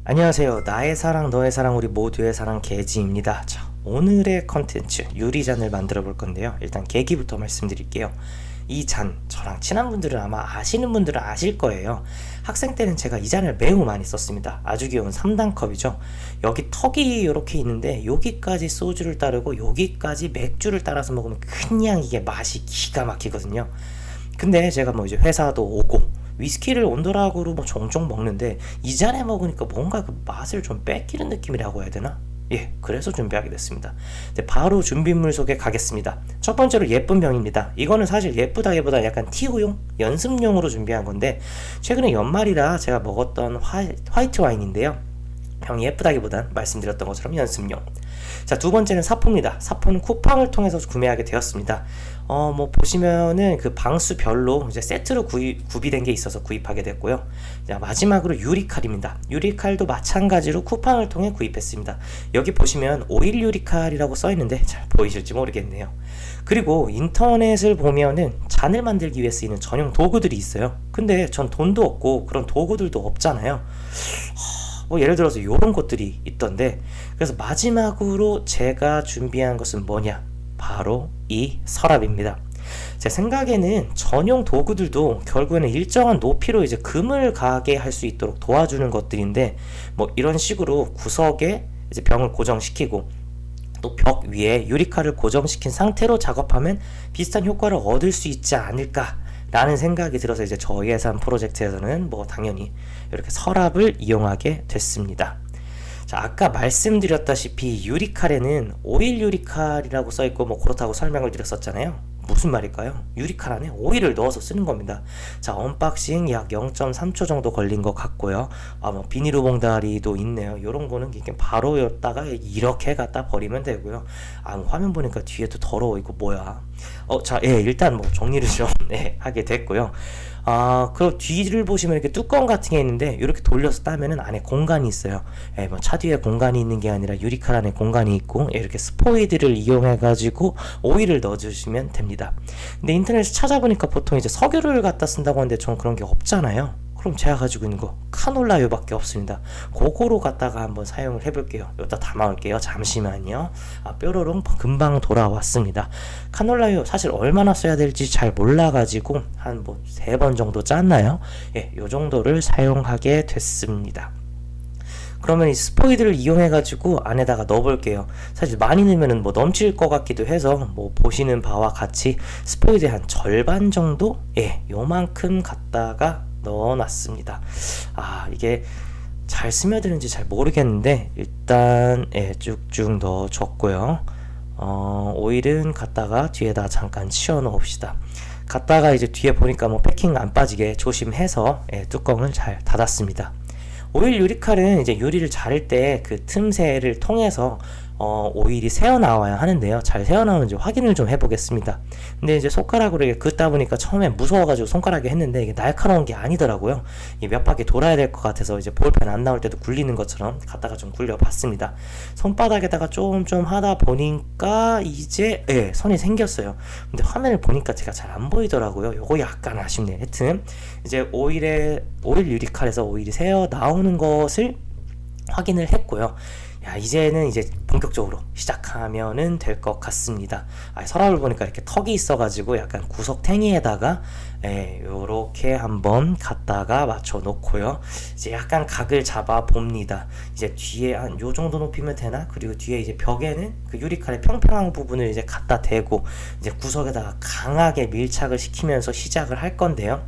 안녕하세요. 나의 사랑, 너의 사랑, 우리 모두의 사랑 개지입니다. 자, 오늘의 컨텐츠 유리잔을 만들어 볼 건데요. 일단 계기부터 말씀드릴게요. 이 잔, 저랑 친한 분들은 아마 아시는 분들은 아실 거예요. 학생 때는 제가 이 잔을 매우 많이 썼습니다. 아주 귀여운 3단컵이죠. 여기 턱이 이렇게 있는데 여기까지 소주를 따르고 여기까지 맥주를 따라서 먹으면 그냥 이게 맛이 기가 막히거든요. 근데 제가 뭐 이제 회사도 오고 위스키를 온도락으로 뭐 종종 먹는데 이 잔에 먹으니까 뭔가 그 맛을 좀 뺏기는 느낌이라고 해야 되나? 예, 그래서 준비하게 됐습니다. 네, 바로 준비물 소개 가겠습니다. 첫 번째로 예쁜 병입니다. 이거는 사실 예쁘다기보다 약간 티구용, 연습용으로 준비한 건데 최근에 연말이라 제가 먹었던 화이트 와인인데요. 병이 예쁘다기보단 말씀드렸던 것처럼 연습용. 자, 두 번째는 사포입니다. 사포는 쿠팡을 통해서 구매하게 되었습니다. 뭐 보시면은 그 방수별로 이제 세트로 구비된 게 있어서 구입하게 됐고요. 자, 마지막으로 유리칼입니다. 유리칼도 마찬가지로 쿠팡을 통해 구입했습니다. 여기 보시면 오일 유리칼이라고 써 있는데 잘 보이실지 모르겠네요. 그리고 인터넷을 보면은 잔을 만들기 위해 쓰이는 전용 도구들이 있어요. 근데 전 돈도 없고 그런 도구들도 없잖아요. 뭐 예를 들어서 이런 것들이 있던데, 그래서 마지막으로 제가 준비한 것은 뭐냐, 바로 이 서랍입니다. 제 생각에는 전용 도구들도 결국에는 일정한 높이로 이제 금을 가게 할 수 있도록 도와주는 것들인데, 뭐 이런 식으로 구석에 이제 병을 고정시키고 또 벽 위에 유리칼을 고정시킨 상태로 작업하면 비슷한 효과를 얻을 수 있지 않을까 라는 생각이 들어서 이제 저희 예산 프로젝트에서는 뭐 당연히 이렇게 서랍을 이용하게 됐습니다. 자, 아까 말씀드렸다시피 유리칼에는 오일 유리칼이라고 써있고 뭐 그렇다고 설명을 드렸었잖아요. 무슨 말일까요? 유리칼 안에 오일을 넣어서 쓰는 겁니다. 자, 언박싱 약 0.3초 정도 걸린 것 같고요. 뭐 비닐로 봉다리도 있네요. 요런 거는 이렇게 바로 였다가 이렇게 갖다 버리면 되고요. 뭐 화면 보니까 뒤에 또 더러워. 이거 뭐야? 자, 일단 뭐 정리를 좀 하게 됐고요. 그리고 뒤를 보시면 이렇게 뚜껑 같은 게 있는데 이렇게 돌려서 따면은 안에 공간이 있어요. 뭐 차 뒤에 공간이 있는 게 아니라 유리칼 안에 공간이 있고 이렇게 스포이드를 이용해 가지고 오일을 넣어주시면 됩니다. 근데 인터넷에 찾아보니까 보통 이제 석유를 갖다 쓴다고 하는데 전 그런 게 없잖아요. 그럼 제가 가지고 있는 거 카놀라유밖에 없습니다. 그거로 갖다가 한번 사용을 해볼게요. 여기다 담아올게요. 잠시만요. 뾰로롱 금방 돌아왔습니다. 카놀라유 사실 얼마나 써야 될지 잘 몰라가지고 한 뭐 3번 정도 짰나요? 예, 요 정도를 사용하게 됐습니다. 그러면 이 스포이드를 이용해가지고 안에다가 넣어볼게요. 사실 많이 넣으면 뭐 넘칠 것 같기도 해서 뭐 보시는 바와 같이 스포이드의 한 절반 정도? 예, 요만큼 갖다가 넣어놨습니다. 이게 잘 스며드는지 잘 모르겠는데 일단 쭉쭉 넣어줬고요. 오일은 갖다가 뒤에다 잠깐 치워 놓읍시다. 갖다가 이제 뒤에 보니까 뭐 패킹 안 빠지게 조심해서 뚜껑을 잘 닫았습니다. 오일 유리칼은 이제 유리를 자를 때 그 틈새를 통해서 오일이 새어나와야 하는데요. 잘 새어나오는지 확인을 좀 해보겠습니다. 근데 이제 손가락으로 이렇게 긋다 보니까 처음에 무서워가지고 손가락에 했는데 이게 날카로운 게 아니더라고요. 몇 바퀴 돌아야 될 것 같아서 이제 볼펜 안 나올 때도 굴리는 것처럼 갖다가 좀 굴려봤습니다. 손바닥에다가 좀 하다 보니까 이제 선이 생겼어요. 근데 화면을 보니까 제가 잘 안 보이더라고요. 요거 약간 아쉽네요. 하여튼 이제 오일 유리칼에서 오일이 새어 나오는 것을 확인을 했고요. 이제는 이제 본격적으로 시작하면은 될 것 같습니다. 서랍을 보니까 이렇게 턱이 있어가지고 약간 구석탱이에다가 요렇게 한번 갖다가 맞춰 놓고요. 이제 약간 각을 잡아 봅니다. 이제 뒤에 한 요 정도 높이면 되나? 그리고 뒤에 이제 벽에는 그 유리칼의 평평한 부분을 이제 갖다 대고 이제 구석에다가 강하게 밀착을 시키면서 시작을 할 건데요.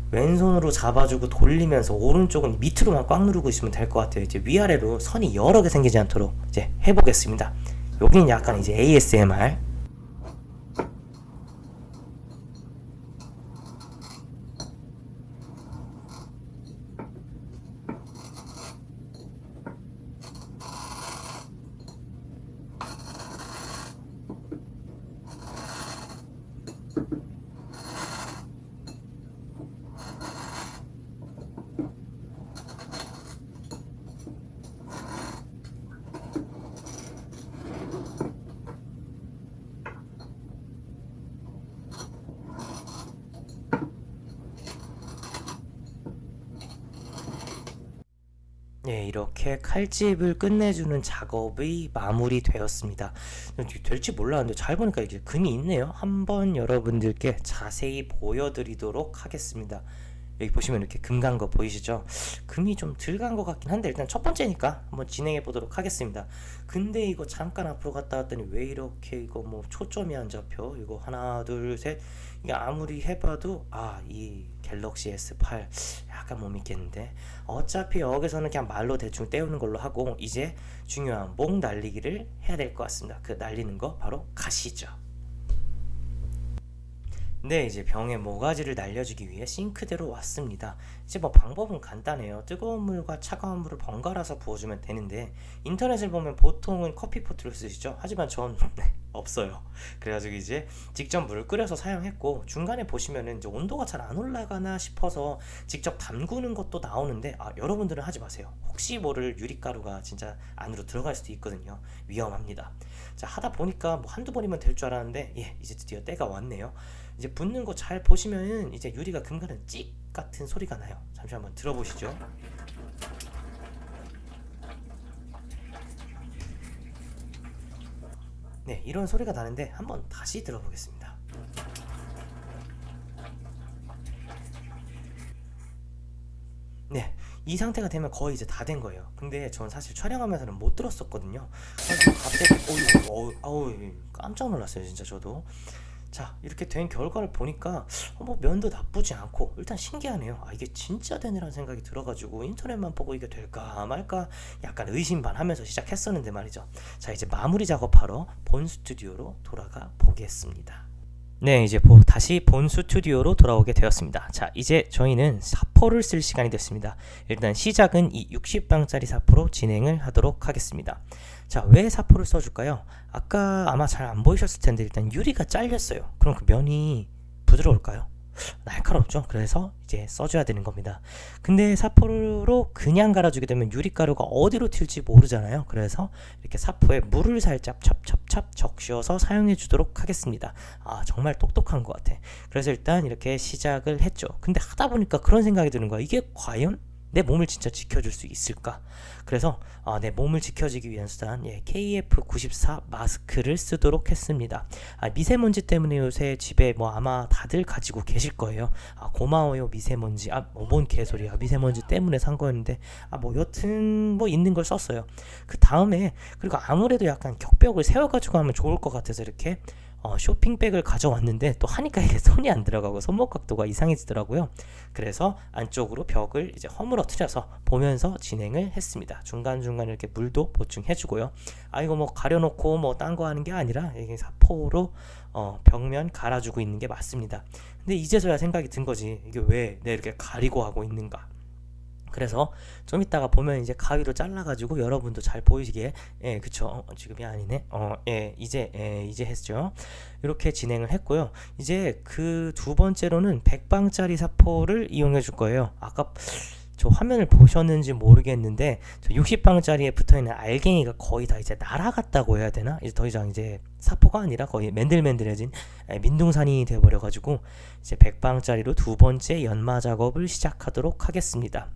왼손으로 잡아주고 돌리면서 오른쪽은 밑으로만 꽉 누르고 있으면 될 것 같아요. 이제 위아래로 선이 여러 개 생기지 않도록 이제 해보겠습니다. 여기는 약간 이제 ASMR. 네, 이렇게 칼집을 끝내주는 작업이 마무리되었습니다. 될지 몰랐는데 잘 보니까 이게 금이 있네요. 한번 여러분들께 자세히 보여드리도록 하겠습니다. 여기 보시면 이렇게 금 간 거 보이시죠? 금이 좀 덜 간 것 같긴 한데 일단 첫 번째니까 한번 진행해 보도록 하겠습니다. 근데 이거 잠깐 앞으로 갔다 왔더니 왜 이렇게 이거 뭐 초점이 안 잡혀? 이거 하나 둘 셋, 이게 아무리 해봐도 이 갤럭시 S8 약간 못 믿겠는데, 어차피 여기서는 그냥 말로 대충 때우는 걸로 하고 이제 중요한 목 날리기를 해야 될 것 같습니다. 그 날리는 거 바로 가시죠. 네, 이제 병에 모가지를 날려주기 위해 싱크대로 왔습니다. 이제 뭐 방법은 간단해요. 뜨거운 물과 차가운 물을 번갈아서 부어주면 되는데, 인터넷을 보면 보통은 커피포트를 쓰시죠. 하지만 전 없어요. 그래가지고 이제 직접 물을 끓여서 사용했고, 중간에 보시면은 이제 온도가 잘 안 올라가나 싶어서 직접 담그는 것도 나오는데, 여러분들은 하지 마세요. 혹시 모를 유리가루가 진짜 안으로 들어갈 수도 있거든요. 위험합니다. 자, 하다 보니까 뭐 한두 번이면 될 줄 알았는데, 이제 드디어 때가 왔네요. 이제 붓는 거 잘 보시면은 이제 유리가 금가는 찍 같은 소리가 나요. 잠시 한번 들어보시죠. 네, 이런 소리가 나는데 한번 다시 들어보겠습니다. 네, 이 상태가 되면 거의 이제 다 된 거예요. 근데 전 사실 촬영하면서는 못 들었었거든요. 그래서 갑자기 어우 깜짝 놀랐어요, 진짜 저도. 자, 이렇게 된 결과를 보니까 뭐 면도 나쁘지 않고 일단 신기하네요. 이게 진짜 되네라는 생각이 들어가지고 인터넷만 보고 이게 될까 말까 약간 의심반하면서 시작했었는데 말이죠. 자, 이제 마무리 작업하러 본 스튜디오로 돌아가 보겠습니다. 네, 이제 다시 본 스튜디오로 돌아오게 되었습니다. 자, 이제 저희는 사포를 쓸 시간이 됐습니다. 일단 시작은 이 60방짜리 사포로 진행을 하도록 하겠습니다. 자, 왜 사포를 써줄까요? 아까 아마 잘 안 보이셨을 텐데 일단 유리가 잘렸어요. 그럼 그 면이 부드러울까요? 날카롭죠. 그래서 이제 써줘야 되는 겁니다. 근데 사포로 그냥 갈아주게 되면 유리가루가 어디로 튈지 모르잖아요. 그래서 이렇게 사포에 물을 살짝 찹찹찹 적셔서 사용해 주도록 하겠습니다. 정말 똑똑한 것 같아. 그래서 일단 이렇게 시작을 했죠. 근데 하다 보니까 그런 생각이 드는 거야. 이게 과연 내 몸을 진짜 지켜줄 수 있을까? 그래서 내 몸을 지켜주기 위한 수단, KF94 마스크를 쓰도록 했습니다. 미세먼지 때문에 요새 집에 뭐 아마 다들 가지고 계실 거예요. 고마워요 미세먼지. 뭔 개소리야, 미세먼지 때문에 산 거였는데 뭐 여튼 뭐 있는 걸 썼어요. 그 다음에 그리고 아무래도 약간 격벽을 세워가지고 하면 좋을 것 같아서 이렇게 쇼핑백을 가져왔는데 또 하니까 이게 손이 안 들어가고 손목 각도가 이상해지더라고요. 그래서 안쪽으로 벽을 이제 허물어뜨려서 보면서 진행을 했습니다. 중간중간 이렇게 물도 보충해주고요. 이거 뭐 가려놓고 뭐 딴 거 하는 게 아니라 이게 사포로 벽면 갈아주고 있는 게 맞습니다. 근데 이제서야 생각이 든 거지. 이게 왜 내가 이렇게 가리고 하고 있는가. 그래서 좀 이따가 보면 이제 가위로 잘라가지고 여러분도 잘 보이시게, 그쵸, 지금이 아니네. 이제 했죠. 이렇게 진행을 했고요. 이제 그 두 번째로는 100방짜리 사포를 이용해 줄 거예요. 아까 저 화면을 보셨는지 모르겠는데 저 60방짜리에 붙어있는 알갱이가 거의 다 이제 날아갔다고 해야 되나? 이제 더 이상 이제 사포가 아니라 거의 맨들맨들해진 민둥산이 되어버려가지고 이제 100방짜리로 두 번째 연마 작업을 시작하도록 하겠습니다.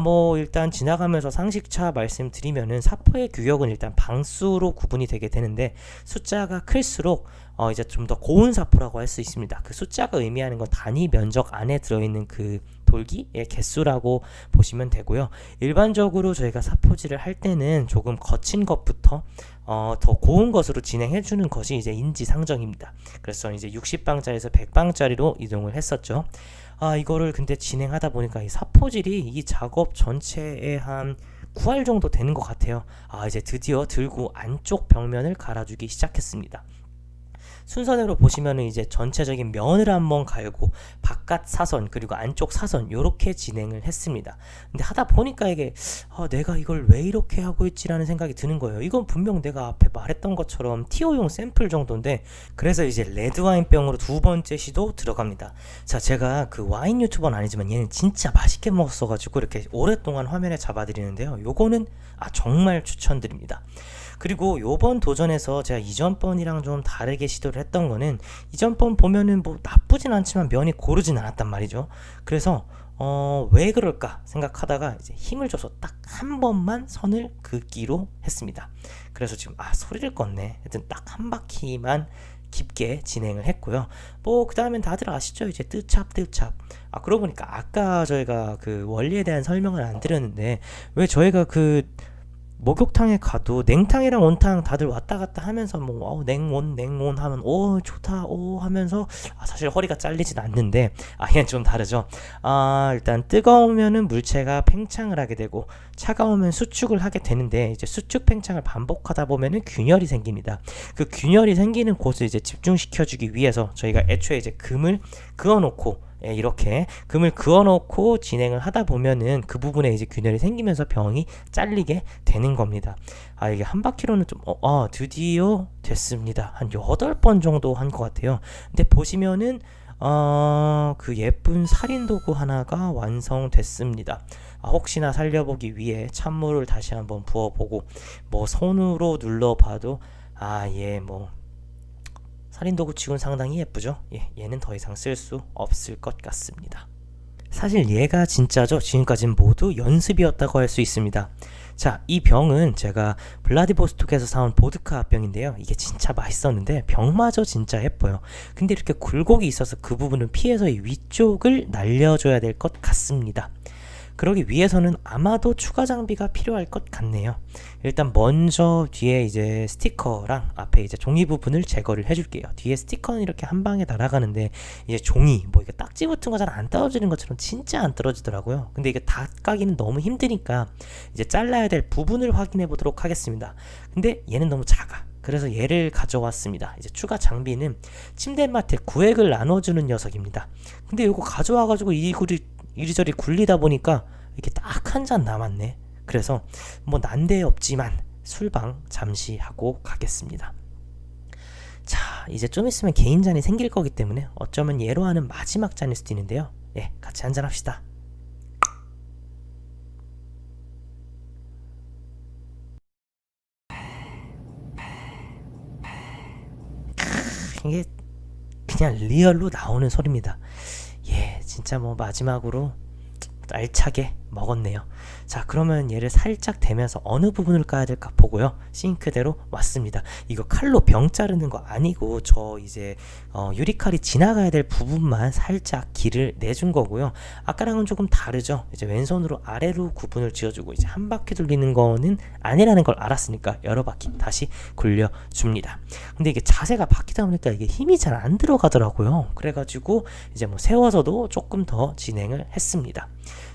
뭐 일단 지나가면서 상식차 말씀드리면은 사포의 규격은 일단 방수로 구분이 되게 되는데, 숫자가 클수록 이제 좀 더 고운 사포라고 할 수 있습니다. 그 숫자가 의미하는 건 단위 면적 안에 들어있는 그 돌기의 개수라고 보시면 되고요. 일반적으로 저희가 사포질을 할 때는 조금 거친 것부터 더 고운 것으로 진행해 주는 것이 이제 인지상정입니다. 그래서 이제 60방짜리에서 100방짜리로 이동을 했었죠. 이거를 근데 진행하다 보니까 이 사포질이 이 작업 전체에 한 9할 정도 되는 것 같아요. 이제 드디어 들고 안쪽 벽면을 갈아주기 시작했습니다. 순서대로 보시면은 이제 전체적인 면을 한번 갈고 바깥 사선 그리고 안쪽 사선 요렇게 진행을 했습니다. 근데 하다 보니까 이게 내가 이걸 왜 이렇게 하고 있지라는 생각이 드는 거예요. 이건 분명 내가 앞에 말했던 것처럼 TO용 샘플 정도인데, 그래서 이제 레드와인병으로 두 번째 시도 들어갑니다. 자, 제가 그 와인 유튜버는 아니지만 얘는 진짜 맛있게 먹었어가지고 이렇게 오랫동안 화면에 잡아드리는데요. 요거는 정말 추천드립니다. 그리고 요번 도전에서 제가 이전 번이랑 좀 다르게 시도를 했던 거는, 이전 번 보면은 뭐 나쁘진 않지만 면이 고르진 않았단 말이죠. 그래서 왜 그럴까 생각하다가 이제 힘을 줘서 딱 한 번만 선을 긋기로 했습니다. 그래서 지금 소리를 껐네. 하여튼 딱 한 바퀴만 깊게 진행을 했고요. 뭐 그 다음엔 다들 아시죠? 이제 뜨찹뜨찹. 그러고 보니까 아까 저희가 그 원리에 대한 설명을 안 드렸는데 왜 저희가 그 목욕탕에 가도 냉탕이랑 온탕 다들 왔다 갔다 하면서 뭐 냉온 냉온 하면 오 좋다 오 하면서 사실 허리가 잘리진 않는데 이건 좀 다르죠. 일단 뜨거우면은 물체가 팽창을 하게 되고 차가우면 수축을 하게 되는데 이제 수축 팽창을 반복하다 보면은 균열이 생깁니다. 그 균열이 생기는 곳을 이제 집중시켜주기 위해서 저희가 애초에 이제 금을 그어놓고 이렇게 금을 그어놓고 진행을 하다 보면은 그 부분에 이제 균열이 생기면서 병이 잘리게 되는 겁니다. 이게 한 바퀴로는 좀 드디어 됐습니다. 한 8번 정도 한 것 같아요. 근데 보시면은 그 예쁜 살인도구 하나가 완성됐습니다. 혹시나 살려보기 위해 찬물을 다시 한번 부어보고 뭐 손으로 눌러봐도 뭐 살인도구 치곤 상당히 예쁘죠? 얘는 더 이상 쓸 수 없을 것 같습니다. 사실 얘가 진짜죠. 지금까지는 모두 연습이었다고 할 수 있습니다. 자, 이 병은 제가 블라디보스톡에서 사온 보드카 병인데요. 이게 진짜 맛있었는데 병마저 진짜 예뻐요. 근데 이렇게 굴곡이 있어서 그 부분을 피해서 이 위쪽을 날려줘야 될 것 같습니다. 그러기 위해서는 아마도 추가 장비가 필요할 것 같네요. 일단 먼저 뒤에 이제 스티커랑 앞에 이제 종이 부분을 제거를 해줄게요. 뒤에 스티커는 이렇게 한 방에 날아가는데 이제 종이 뭐 이게 딱지 붙은 거 잘 안 떨어지는 것처럼 진짜 안 떨어지더라고요. 근데 이게 다 까기는 너무 힘드니까 이제 잘라야 될 부분을 확인해 보도록 하겠습니다. 근데 얘는 너무 작아. 그래서 얘를 가져왔습니다. 이제 추가 장비는 침대맡에 구획을 나눠주는 녀석입니다. 근데 이거 가져와가지고 이리저리 굴리다 보니까 이렇게 딱 한 잔 남았네. 그래서 뭐 난데없지만 술방 잠시 하고 가겠습니다. 자, 이제 좀 있으면 개인 잔이 생길 거기 때문에 어쩌면 얘로 하는 마지막 잔일 수도 있는데요. 같이 한잔 합시다. 이게 그냥 리얼로 나오는 소리입니다. 진짜 뭐 마지막으로 알차게 먹었네요. 자, 그러면 얘를 살짝 대면서 어느 부분을 까야 될까 보고요. 싱크대로 왔습니다. 이거 칼로 병 자르는 거 아니고 저 이제 유리칼이 지나가야 될 부분만 살짝 길을 내준 거고요. 아까랑은 조금 다르죠. 이제 왼손으로 아래로 구분을 지어주고 이제 한 바퀴 돌리는 거는 아니라는 걸 알았으니까 여러 바퀴 다시 굴려줍니다. 근데 이게 자세가 바뀌다 보니까 이게 힘이 잘 안 들어가더라고요. 그래가지고 이제 뭐 세워서도 조금 더 진행을 했습니다.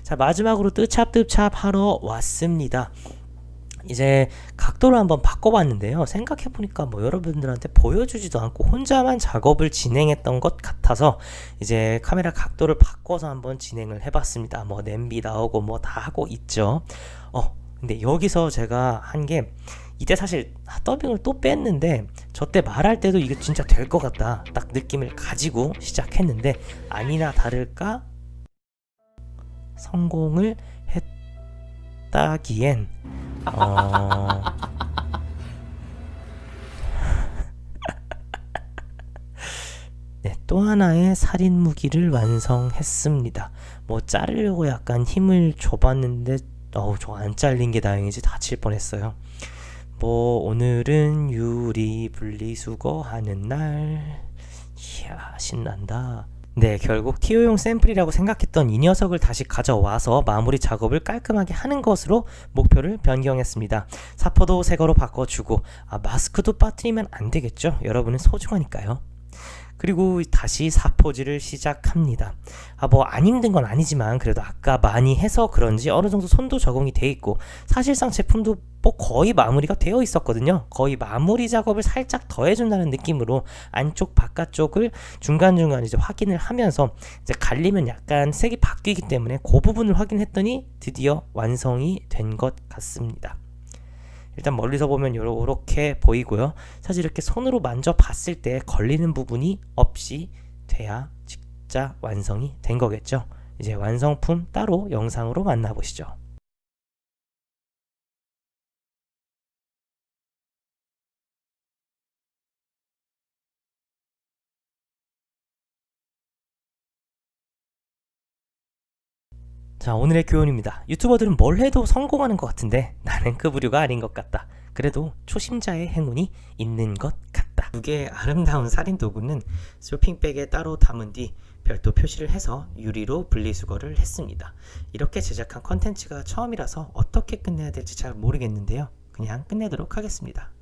자, 마지막으로 뜨찹뜨찹 하러 왔습니다. 이제 각도를 한번 바꿔봤는데요. 생각해보니까 뭐 여러분들한테 보여주지도 않고 혼자만 작업을 진행했던 것 같아서 이제 카메라 각도를 바꿔서 한번 진행을 해봤습니다. 뭐 냄비 나오고 뭐 다 하고 있죠. 근데 여기서 제가 한 게 이때 사실 더빙을 또 뺐는데 저 때 말할 때도 이게 진짜 될 것 같다 딱 느낌을 가지고 시작했는데 아니나 다를까 성공을 했다기엔 네, 또 하나의 살인 무기를 완성했습니다. 뭐 자르려고 약간 힘을 줘봤는데 저 안 잘린 게 다행이지 다칠 뻔했어요. 뭐 오늘은 유리 분리수거 하는 날. 이야, 신난다. 네, 결국 TO용 샘플이라고 생각했던 이 녀석을 다시 가져와서 마무리 작업을 깔끔하게 하는 것으로 목표를 변경했습니다. 사포도 새 거로 바꿔주고 마스크도 빠뜨리면 안 되겠죠? 여러분은 소중하니까요. 그리고 다시 사포질을 시작합니다. 뭐 안 힘든 건 아니지만 그래도 아까 많이 해서 그런지 어느 정도 손도 적응이 돼 있고 사실상 제품도 뭐 거의 마무리가 되어 있었거든요. 거의 마무리 작업을 살짝 더 해준다는 느낌으로 안쪽 바깥쪽을 중간중간 이제 확인을 하면서 이제 갈리면 약간 색이 바뀌기 때문에 그 부분을 확인했더니 드디어 완성이 된 것 같습니다. 일단 멀리서 보면 이렇게 보이고요. 사실 이렇게 손으로 만져봤을 때 걸리는 부분이 없이 돼야 진짜 완성이 된 거겠죠. 이제 완성품 따로 영상으로 만나보시죠. 자, 오늘의 교훈입니다. 유튜버들은 뭘 해도 성공하는 것 같은데 나는 그 부류가 아닌 것 같다. 그래도 초심자의 행운이 있는 것 같다. 두 개의 아름다운 살인 도구는 쇼핑백에 따로 담은 뒤 별도 표시를 해서 유리로 분리수거를 했습니다. 이렇게 제작한 컨텐츠가 처음이라서 어떻게 끝내야 될지 잘 모르겠는데요. 그냥 끝내도록 하겠습니다.